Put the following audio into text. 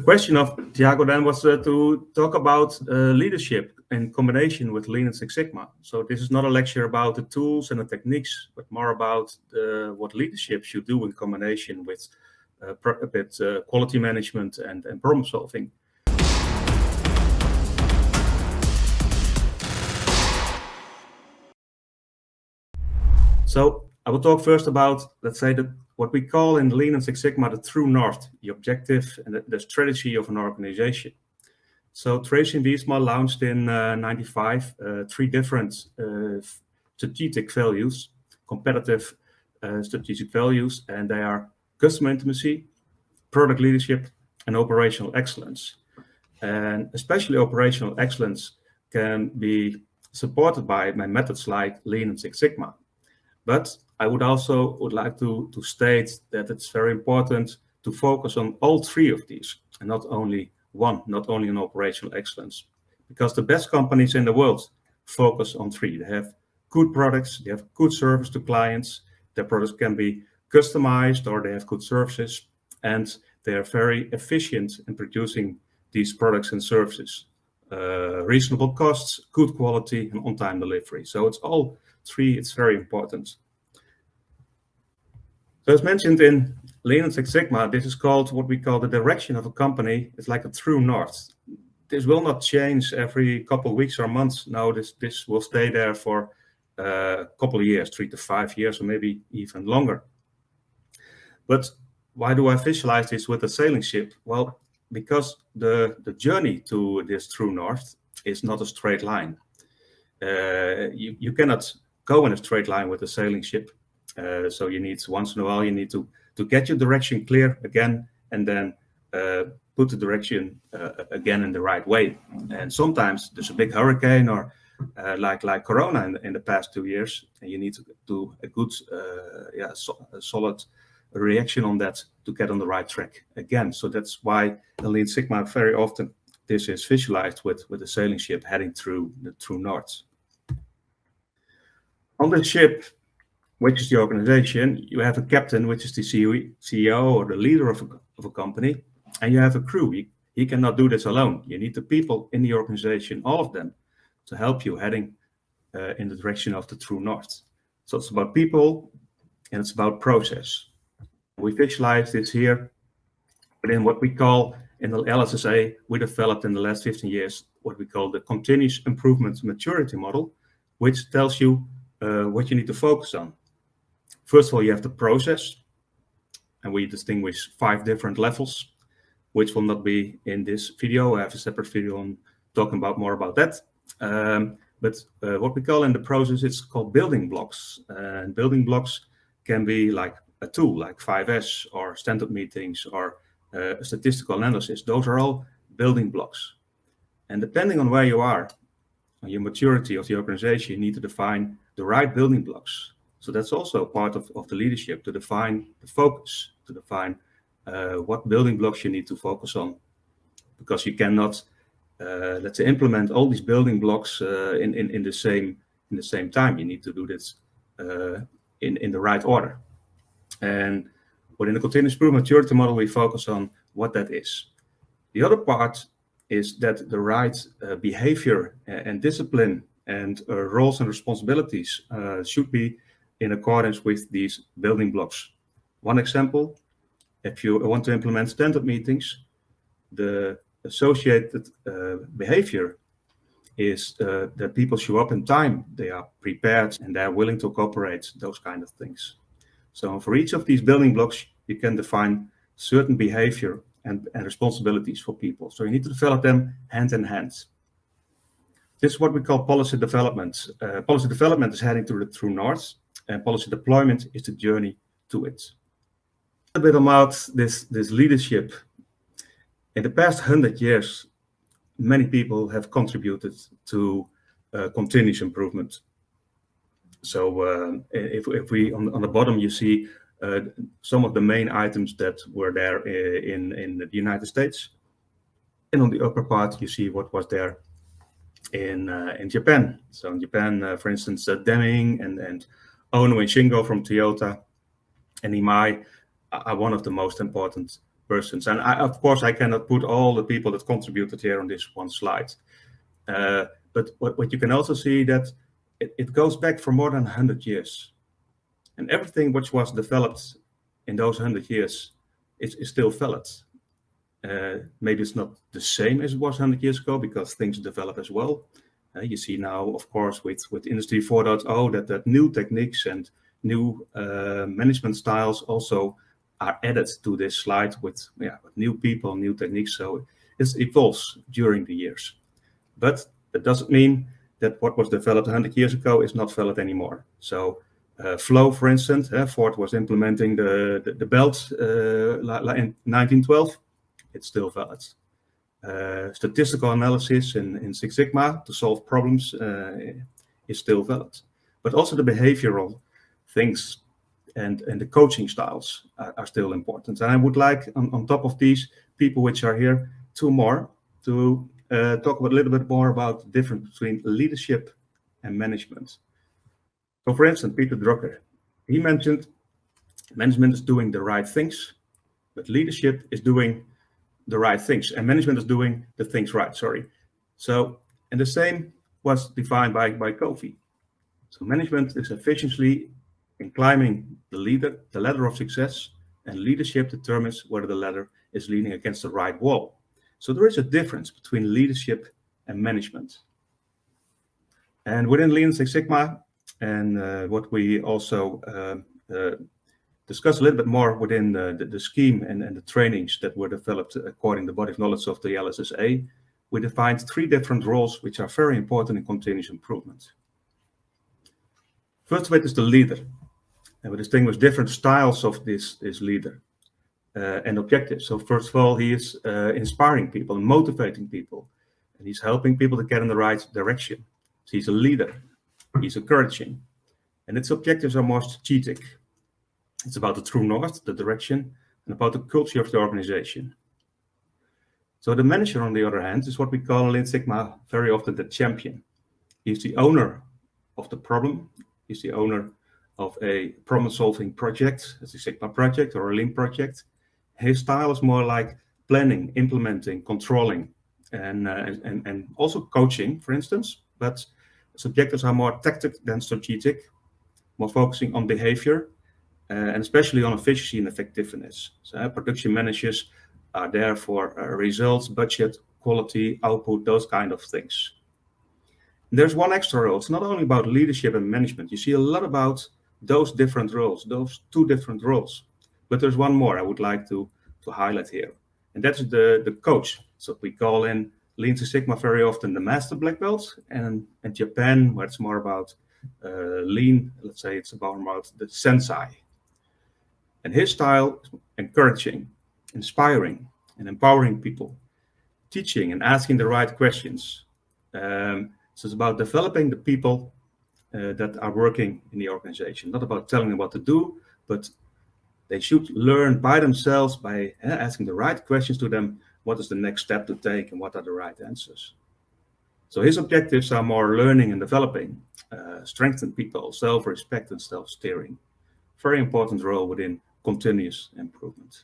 question of Thiago then was to talk about leadership in combination with Lean and Six Sigma. So this is not a lecture about the tools and the techniques, but more about what leadership should do in combination with quality management and problem solving. So I will talk first about, let's say, what we call in Lean and Six Sigma the true north, the objective and the strategy of an organization. So Tracy and Wiesma launched in 95 three different strategic values, competitive strategic values, and they are customer intimacy, product leadership, and operational excellence. And especially operational excellence can be supported by methods like Lean and Six Sigma. But I would like to state that it's very important to focus on all three of these, and not only one, not only on operational excellence, because the best companies in the world focus on three. They have good products, they have good service to clients, their products can be customized, or they have good services, and they are very efficient in producing these products and services. Reasonable costs, good quality, and on-time delivery. So it's all three, it's very important. So as mentioned in Lean and Six Sigma, this is called what we call the direction of a company. It's like a true north. This will not change every couple of weeks or months. No, this will stay there for a couple of years, 3 to 5 years, or maybe even longer. But why do I visualize this with a sailing ship? Well, because the journey to this true north is not a straight line. You cannot go in a straight line with a sailing ship. So you need, once in a while, you need to get your direction clear again, and then put the direction again in the right way. And sometimes there's a big hurricane, or like Corona in the past 2 years, and you need to do a good, solid reaction on that to get on the right track again. So that's why in Lean Sigma very often this is visualized with a sailing ship heading through the true north. On the ship, which is the organization, you have a captain, which is the CEO or the leader of a company, and you have a crew. He cannot do this alone. You need the people in the organization, all of them, to help you heading in the direction of the true north. So it's about people and it's about process. We visualize this here within what we call, in the LSSA, we developed in the last 15 years, what we call the continuous improvement maturity model, which tells you what you need to focus on. First of all, you have the process, and we distinguish 5 different levels, which will not be in this video. I have a separate video on talking about more about that. But what we call in the process, it's called building blocks. And building blocks can be like a tool, like 5S or stand-up meetings or statistical analysis. Those are all building blocks. And depending on where you are, on your maturity of the organization, you need to define the right building blocks. So that's also part of the leadership, to define the focus, to define what building blocks you need to focus on. Because you cannot, let's say, implement all these building blocks in the same time. You need to do this in the right order. And within the continuous improvement maturity model, we focus on what that is. The other part is that the right behavior and discipline and roles and responsibilities should be in accordance with these building blocks. One example, if you want to implement stand-up meetings, the associated behavior is that people show up in time, they are prepared, and they are willing to cooperate, those kind of things. So for each of these building blocks, you can define certain behavior and responsibilities for people. So you need to develop them hand in hand. This is what we call policy development. Policy development is heading to the true north, and policy deployment is the journey to it. A bit about this leadership. In the past 100 years, many people have contributed to continuous improvement. So if we on the bottom you see some of the main items that were there in the United States, and on the upper part you see what was there in Japan. So in Japan, for instance, Deming and Ono and Shingo from Toyota and Imai are one of the most important persons. And of course, I cannot put all the people that contributed here on this one slide. But what you can also see that it goes back for more than 100 years. And everything which was developed in those 100 years is still valid. Maybe it's not the same as it was 100 years ago, because things develop as well. You see now, of course, with Industry 4.0, that new techniques and new management styles also are added to this slide with new people, new techniques. So it evolves during the years. But that doesn't mean that what was developed 100 years ago is not valid anymore. So flow, for instance, Ford was implementing the belt in 1912. It's still valid. Statistical analysis in Six Sigma to solve problems is still valid. But also the behavioral things and the coaching styles are still important. And I would like, on top of these people which are here, two more to talk a little bit more about the difference between leadership and management. So, for instance, Peter Drucker, he mentioned management is doing the right things, but leadership is doing the right things, and management is doing the things right. So, and the same was defined by Covey. So, management is efficiently in climbing the ladder of success, and leadership determines whether the ladder is leaning against the right wall. So, there is a difference between leadership and management. And within Lean Six Sigma, and what we also discuss a little bit more within the scheme and the trainings that were developed according to the body of knowledge of the LSSA, we defined 3 different roles which are very important in continuous improvement. First of it is the leader, and we distinguish different styles of this leader and objectives. So first of all, he is inspiring people and motivating people, and he's helping people to get in the right direction. So he's a leader, he's encouraging, and its objectives are more strategic. It's about the true north, the direction, and about the culture of the organization. So the manager, on the other hand, is what we call in Lean Sigma very often the champion. He's the owner of the problem. He's the owner of a problem-solving project, as a Sigma project or a Lean project. His style is more like planning, implementing, controlling, and also coaching, for instance. But his objectives are more tactical than strategic, more focusing on behavior, and especially on efficiency and effectiveness. So production managers are there for results, budget, quality, output, those kind of things. And there's one extra role. It's not only about leadership and management. You see a lot about those different roles, those 2 different roles. But there's one more I would like to highlight here. And that's the coach. So we call in Lean Six Sigma very often the master black belt. And in Japan, where it's more about lean, let's say it's about the sensei. And his style is encouraging, inspiring, and empowering people, teaching and asking the right questions. So it's about developing the people that are working in the organization, not about telling them what to do, but they should learn by themselves by asking the right questions to them. What is the next step to take and what are the right answers? So his objectives are more learning and developing, strengthen people, self-respect and self-steering. Very important role within continuous improvement.